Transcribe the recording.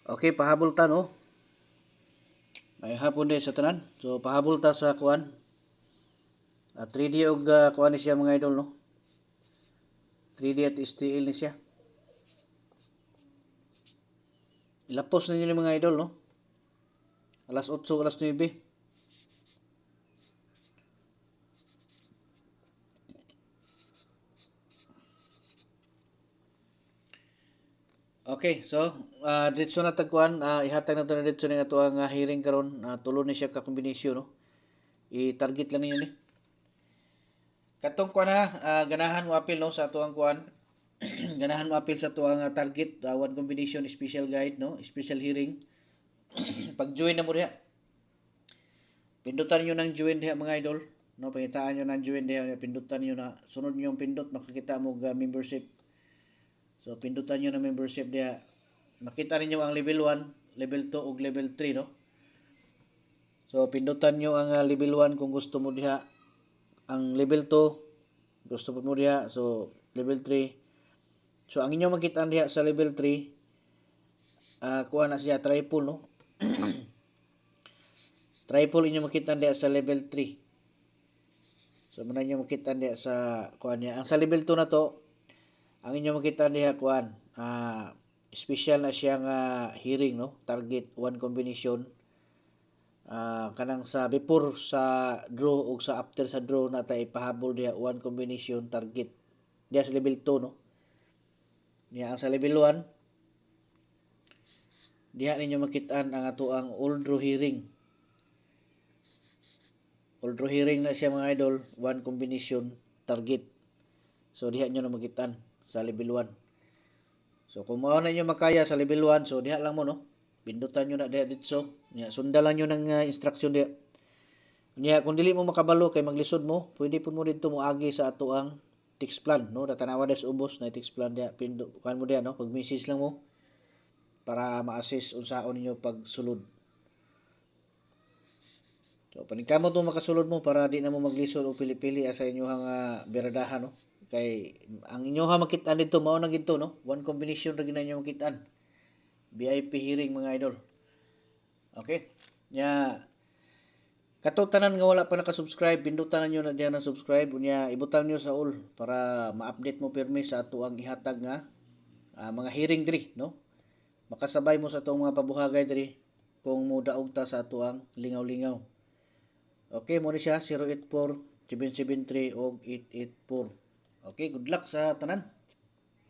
Okay, pahabol ta no. May hapon din sa tanan. So pahabol ta sa kuan. 3D og kuan ni siya mga idol no. 3D at STL ni siya. Ilapos ninyo ni mga idol no. Alas 8, alas 9. Okay, so diretso na tagkuan, ihatag na to na diretso ning ato ang hearing karon. Tulo ni siya ka kombinasyon no. I-target lang ninyo ni. Katong kuan ganahan mo apil no sa ato ang kuan. Ganahan mo apil sa ato ang target, one combination special guide no, special hearing. Pag-join na mo diha. Pindutan niyo ng join diha mga idol. No, pangitaan niyo ng join diha, pindutan niyo na sunod niyo yung pindot makikita mo membership. So pindutan niyo na membership diha. Makita ninyo ang level 1, level 2 ug level 3 no. So pindutan niyo ang level 1 kung gusto mo diha. Ang level 2 gusto mo diha. So level 3. So ang inyo makita diha sa level 3 kuha na siya triple no. Triple inyo makita diha sa level 3. So muna inyo makita diha sa kuan niya. Ang sa level 2 na to, ang inyo makita diha kuan, special na siyang hearing no, target one combination. Kanang sa before sa draw ug sa after sa draw na tay pahabol diha one combination target diha sa level 2 no. Niya ang sa level 1 diha ninyo makitaan ang ato ang all draw hearing. All draw hearing na siya mga idol, one combination target. So diha nyo na makitaan sa level 1. So kung mao na inyo makaya sa level 1, so diha lang mo no. Pindutan nyo na diha ditso. Nya sundan lang nyo ng instruction diha. Nya kung dili mo makabalo kay maglisod mo, pwede pud mo didto moagi sa ato ang text plan no. Datanawa des ubos na text plan diha. Kan mo diha no, pag message lang mo para ma-assist unsaon ninyo pagsulod. So paningkamot mo makasulod mo para di na mo maglisod o pili-pili sa inyohang beradahan no. Kay ang inyoha makitaan dito mao na ginto no. One combination ra ginanyo makitaan. VIP hearing mga idol. Okay? Nya kato tanan nga wala pa naka-subscribe, pindutan niyo na diyan na subscribe unya ibutang niyo sa all para ma-update mo pirmi sa ato ang ihatag nga mga hearing diri no. Makasabay mo sa atong mga pabuhagay diri kung modaog ta sa ato ang lingaw-lingaw. Okay, mo ni siya 084 773 og 884. Okay, good luck sa tanan.